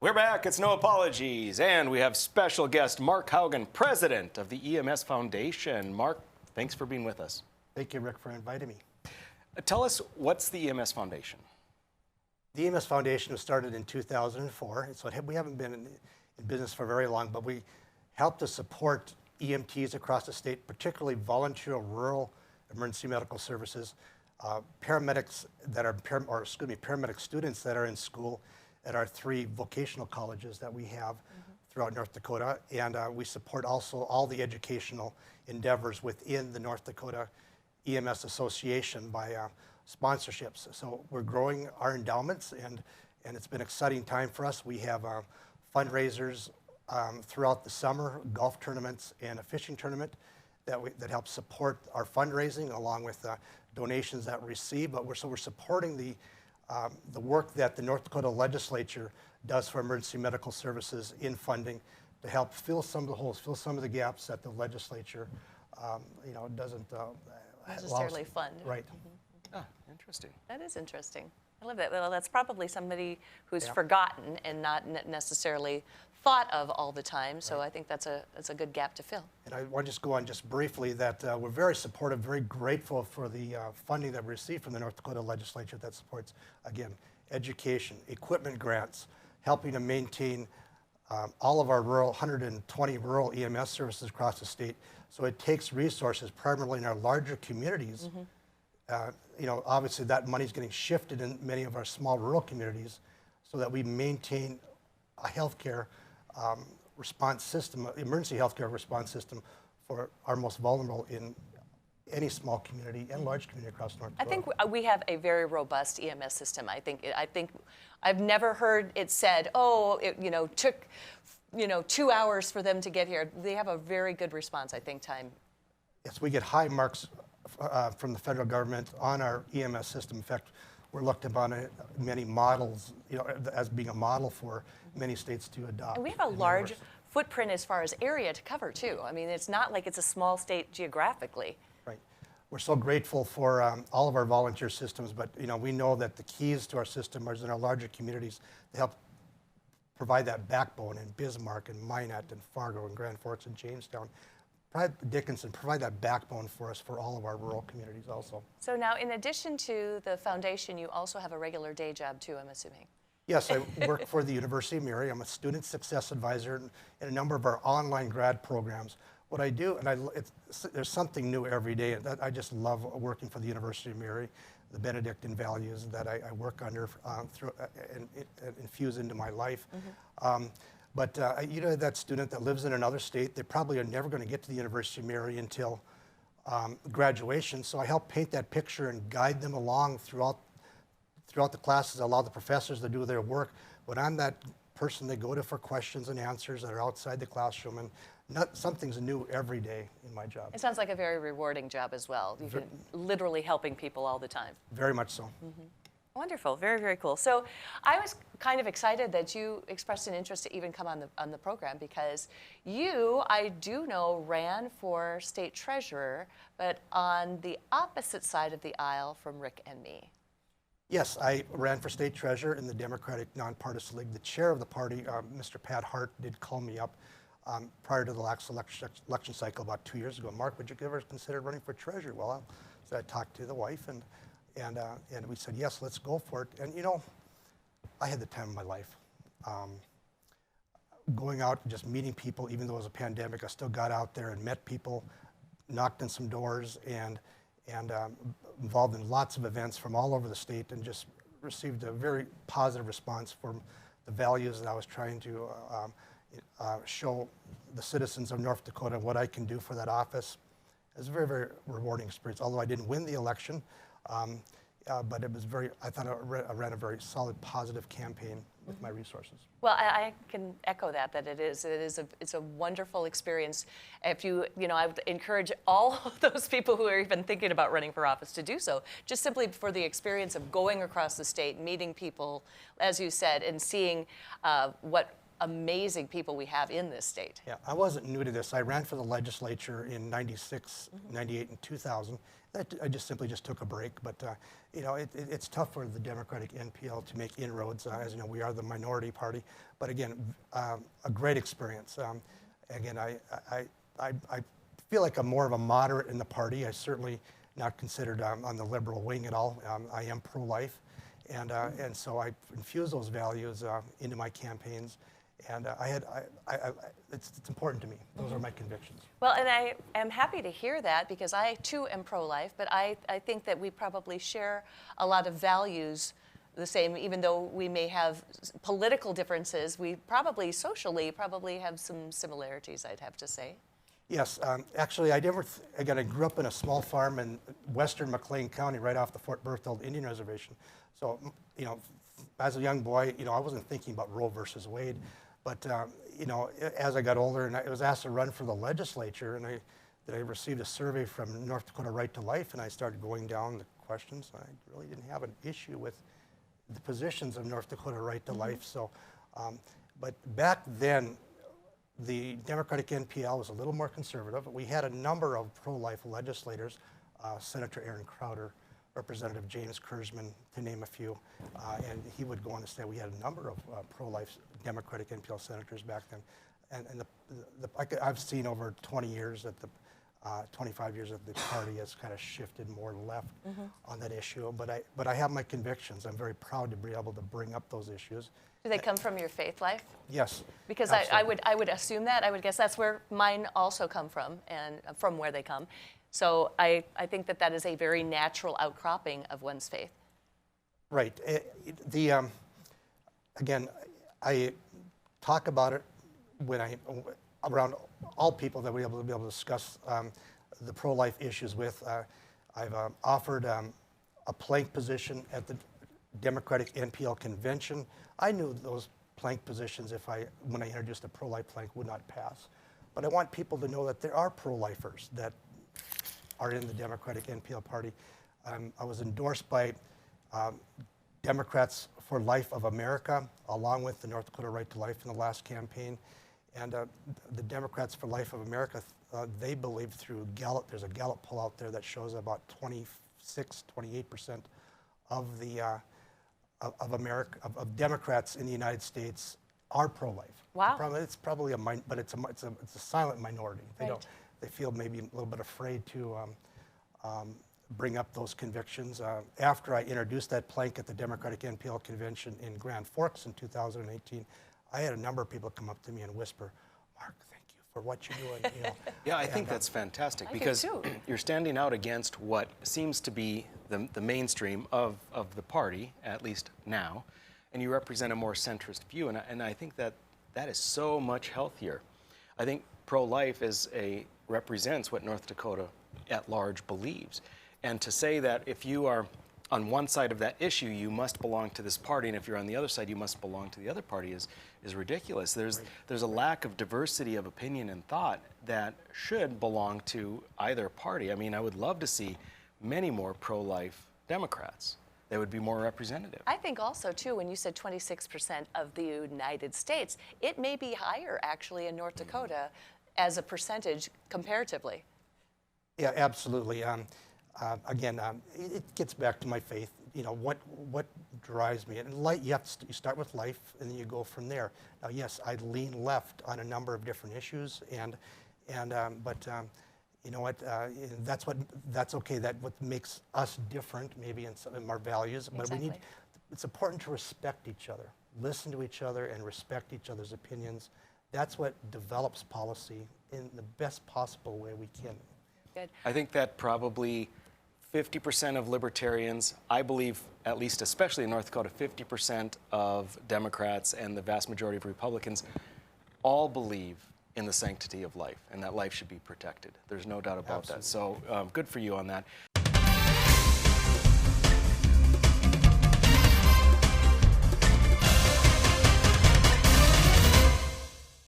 We're back. It's No Apologies. And we have special guest Mark Haugen, president of the EMS Foundation. Mark, thanks for being with us. Thank you, Rick, for inviting me. Tell us, what's the EMS Foundation? The EMS Foundation was started in 2004. So we haven't been in business for very long, but we help to support EMTs across the state, particularly volunteer rural emergency medical services, paramedics that are, paramedic students that are in school at our 3 vocational colleges that we have throughout North Dakota. And we support also all the educational endeavors within the North Dakota EMS Association by sponsorships. So we're growing our endowments, and it's been an exciting time for us. We have fundraisers throughout the summer, golf tournaments and a fishing tournament that helps support our fundraising along with donations that we receive. But we're supporting the work that the North Dakota legislature does for emergency medical services in funding to help fill some of the holes, fill some of the gaps that the legislature, doesn't necessarily fund. Right. Ah, interesting. That is interesting. I love that. Well, that's probably somebody who's forgotten and not necessarily thought of all the time. So I think that's a good gap to fill. And I want to just go on just briefly that we're very supportive, very grateful for the funding that we received from the North Dakota legislature that supports, again, education, equipment grants, helping to maintain all of our 120 rural EMS services across the state. So it takes resources primarily in our larger communities. Obviously that money's getting shifted in many of our small rural communities so that we maintain a healthcare response system, emergency healthcare response system for our most vulnerable in any small community and large community across North Dakota. I think we have a very robust EMS system. I think I've never heard it said, oh, it took 2 hours for them to get here. They have a very good response, I think, time. Yes, we get high marks from the federal government on our EMS system. In fact, we're looked upon many models, as being a model for many states to adopt. And we have a large footprint as far as area to cover, too. I mean, it's not like it's a small state geographically. Right. We're so grateful for all of our volunteer systems, but we know that the keys to our system are in our larger communities to help provide that backbone in Bismarck and Minot and Fargo and Grand Forks and Jamestown. Dickinson, provide that backbone for us for all of our rural communities also. So now, in addition to the foundation, you also have a regular day job too, I'm assuming. Yes, I work for the University of Mary. I'm a student success advisor in a number of our online grad programs. What I do, and there's something new every day. I just love working for the University of Mary, the Benedictine values that I work under and infuse into my life. But that student that lives in another state, they probably are never going to get to the University of Mary until graduation. So I help paint that picture and guide them along throughout the classes, allow the professors to do their work. But I'm that person they go to for questions and answers that are outside the classroom. And something's new every day in my job. It sounds like a very rewarding job as well. You're literally helping people all the time. Very much so. Wonderful, very, very cool. So I was kind of excited that you expressed an interest to even come on the program because you, I do know, ran for state treasurer, but on the opposite side of the aisle from Rick and me. Yes, I ran for state treasurer in the Democratic Nonpartisan League. The chair of the party, Mr. Pat Hart, did call me up prior to the last election cycle about 2 years ago. Mark, would you ever consider running for treasurer? Well, so I talked to the wife, and we said, yes, let's go for it. And I had the time of my life. Going out and just meeting people, even though it was a pandemic, I still got out there and met people, knocked on some doors, and involved in lots of events from all over the state, and just received a very positive response from the values that I was trying to show the citizens of North Dakota what I can do for that office. It was a very, very rewarding experience, although I didn't win the election. But it was I thought I ran a very solid, positive campaign with my resources. Well, I can echo that it's a wonderful experience. If I would encourage all of those people who are even thinking about running for office to do so, just simply for the experience of going across the state, meeting people, as you said, and seeing what amazing people we have in this state. Yeah, I wasn't new to this. I ran for the legislature in 96, 98, and 2000, I just simply took a break. But you know, it's tough for the Democratic NPL to make inroads. As you know, we are the minority party. But again, a great experience. Again, I feel like I'm more of a moderate in the party. I certainly not considered on the liberal wing at all. I am pro-life, and so I infuse those values into my campaigns. And it's important to me. Those are my convictions. Well, and I am happy to hear that because I too am pro-life, but I think that we probably share a lot of values the same, even though we may have political differences, we probably socially have some similarities, I'd have to say. Yes, actually, I grew up in a small farm in western McLean County, right off the Fort Berthold Indian Reservation. So, you know, as a young boy, you know, I wasn't thinking about Roe versus Wade, but you know, as I got older, and I was asked to run for the legislature, and I received a survey from North Dakota Right to Life, and I started going down the questions. I really didn't have an issue with the positions of North Dakota Right to Life. So, but back then, the Democratic NPL was a little more conservative. We had a number of pro-life legislators, Senator Aaron Crowder, Representative James Kurzman, to name a few, and he would go on to say we had a number of pro-life Democratic NPL senators back then. And I've seen over 20 years that 25 years that the party has kind of shifted more left on that issue. But I have my convictions. I'm very proud to be able to bring up those issues. Do they come from your faith life? Yes. Because I would assume that. I would guess that's where mine also come from, and from where they come. So I think that is a very natural outcropping of one's faith. Right. Again, I talk about it around all people that we're able to discuss the pro-life issues with. I've offered a plank position at the Democratic NPL convention. I knew those plank positions, when I introduced a pro-life plank, would not pass. But I want people to know that there are pro-lifers that are in the Democratic NPL party. I was endorsed by Democrats for Life of America, along with the North Dakota Right to Life in the last campaign. And the Democrats for Life of America, they believe through Gallup, there's a Gallup poll out there that shows about 28% of the of Democrats in the United States are pro-life. Wow. It's probably but it's a silent minority. Right. They feel maybe a little bit afraid to bring up those convictions. After I introduced that plank at the Democratic NPL convention in Grand Forks in 2018, I had a number of people come up to me and whisper, "Mark, thank you for what you're doing." You know. Yeah, I think that's fantastic I do because too. you're standing out against what seems to be the mainstream of the party, at least now, and you represent a more centrist view, and I think that is so much healthier. I think pro-life represents what North Dakota at large believes, and to say that if you are on one side of that issue, you must belong to this party, and if you're on the other side, you must belong to the other party is ridiculous. There's a lack of diversity of opinion and thought that should belong to either party. I mean, I would love to see many more pro-life Democrats. They would be more representative. I think also, too, when you said 26% of the United States, it may be higher, actually, in North Dakota as a percentage comparatively. Yeah, absolutely. Again, it gets back to my faith. You know, what drives me? And you start with life, and then you go from there. Now, yes, I lean left on a number of different issues, but you know what? That's okay. That's what makes us different, maybe in some of our values. But Exactly. It's important to respect each other, listen to each other, and respect each other's opinions. That's what develops policy in the best possible way we can. Good. I think that probably 50% of libertarians, I believe, at least especially in North Dakota, 50% of Democrats and the vast majority of Republicans all believe in the sanctity of life and that life should be protected. There's no doubt about that. So good for you on that.